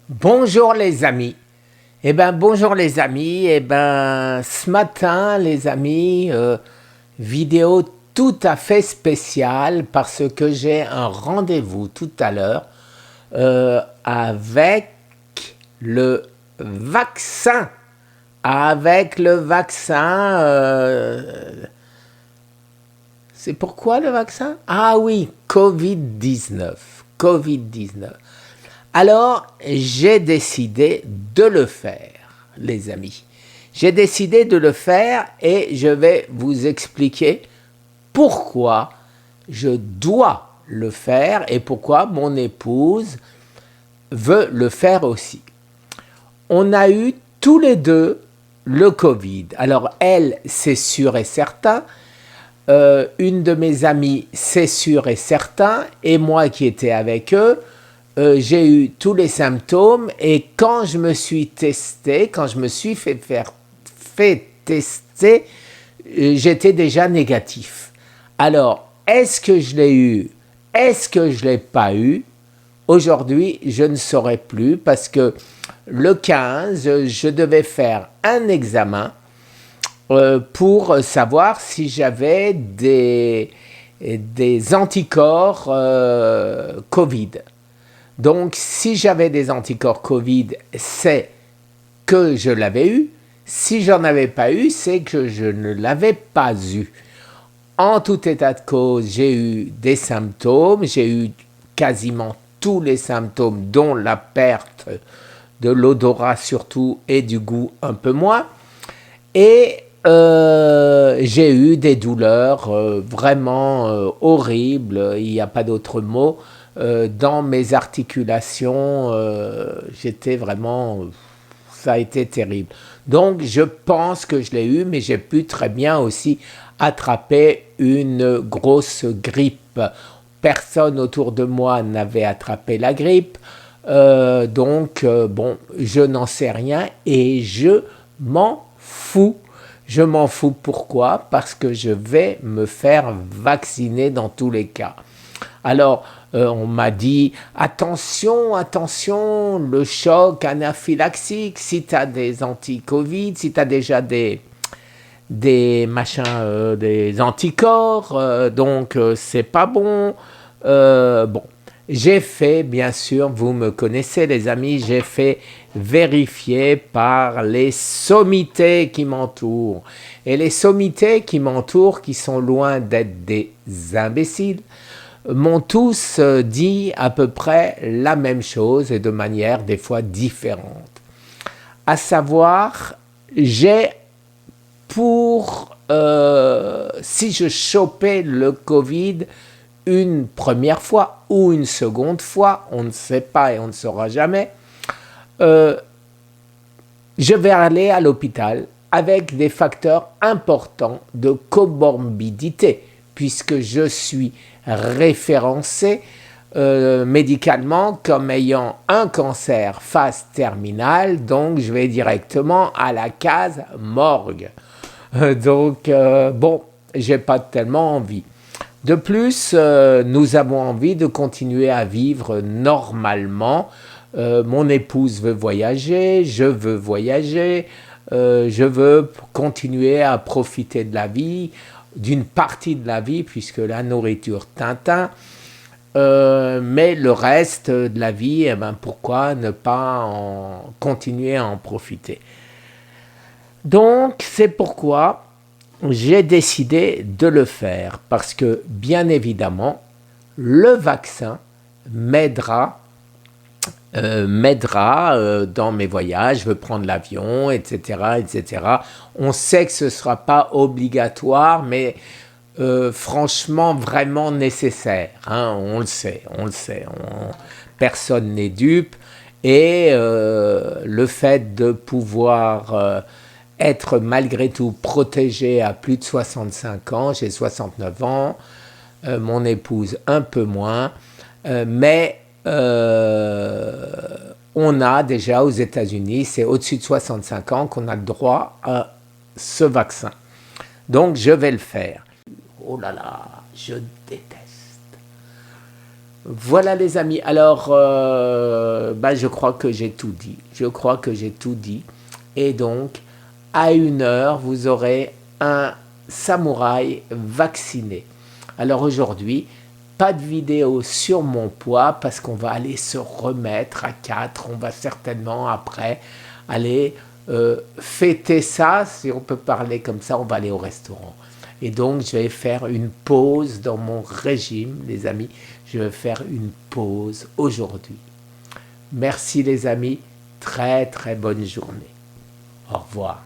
Bonjour les amis. Bonjour les amis. Ce matin les amis, vidéo tout à fait spéciale parce que j'ai un rendez-vous tout à l'heure avec le vaccin. Avec le vaccin, c'est pourquoi le vaccin? Ah oui, Covid-19. Covid-19. Alors, j'ai décidé de le faire, les amis. J'ai décidé de le faire et je vais vous expliquer pourquoi je dois le faire et pourquoi mon épouse veut le faire aussi. On a eu tous les deux le Covid. Alors, elle, c'est sûr et certain. Une de mes amies, c'est sûr et certain. Et moi qui étais avec eux, j'ai eu tous les symptômes et quand je me suis testé, quand je me suis fait tester, j'étais déjà négatif. Alors, est-ce que je l'ai eu? Est-ce que je ne l'ai pas eu? Aujourd'hui, je ne saurais plus parce que le 15, je devais faire un examen pour savoir si j'avais des anticorps Covid. Donc, si j'avais des anticorps Covid, c'est que je l'avais eu. Si j'en avais pas eu, c'est que je ne l'avais pas eu. En tout état de cause, j'ai eu des symptômes. J'ai eu quasiment tous les symptômes, dont la perte de l'odorat surtout et du goût un peu moins. Et j'ai eu des douleurs vraiment horribles, il n'y a pas d'autre mot. Dans mes articulations, j'étais vraiment... ça a été terrible. Donc je pense que je l'ai eu, mais j'ai pu très bien aussi attraper une grosse grippe. Personne autour de moi n'avait attrapé la grippe. Bon, je n'en sais rien et je m'en fous. Je m'en fous pourquoi? Parce que je vais me faire vacciner dans tous les cas. Alors, on m'a dit, attention, attention, le choc anaphylaxique, si tu as des anti-Covid, si tu as déjà des anticorps, c'est pas bon. Bon, j'ai fait, bien sûr, vous me connaissez les amis, j'ai fait vérifier par les sommités qui m'entourent. Et les sommités qui m'entourent, qui sont loin d'être des imbéciles, m'ont tous dit à peu près la même chose et de manière des fois différente. À savoir, j'ai si je chopais le Covid une première fois ou une seconde fois, on ne sait pas et on ne saura jamais, je vais aller à l'hôpital avec des facteurs importants de comorbidité, puisque je suis référencé médicalement comme ayant un cancer phase terminale, donc je vais directement à la case morgue. Bon, j'ai pas tellement envie. De plus, nous avons envie de continuer à vivre normalement. Mon épouse veut voyager, je veux voyager, je veux continuer à profiter de la vie, d'une partie de la vie, puisque la nourriture tintin, mais le reste de la vie, pourquoi ne pas continuer à en profiter? Donc, c'est pourquoi j'ai décidé de le faire, parce que, bien évidemment, le vaccin m'aidera dans mes voyages, je veux prendre l'avion, etc., etc. On sait que ce ne sera pas obligatoire, mais franchement, vraiment nécessaire. Hein, on le sait. Personne n'est dupe. Et le fait de pouvoir être malgré tout protégé à plus de 65 ans, j'ai 69 ans, mon épouse un peu moins, mais on a déjà aux États-Unis, c'est au-dessus de 65 ans qu'on a le droit à ce vaccin. Donc je vais le faire. Oh là là, je déteste. Voilà les amis, alors je crois que j'ai tout dit. Je crois que j'ai tout dit. Et donc, à 1 heure, vous aurez un samouraï vacciné. Alors aujourd'hui, pas de vidéo sur mon poids parce qu'on va aller se remettre à 4. On va certainement après aller fêter ça, si on peut parler comme ça, on va aller au restaurant. Et donc je vais faire une pause dans mon régime, les amis. Je vais faire une pause aujourd'hui. Merci les amis, très très bonne journée. Au revoir.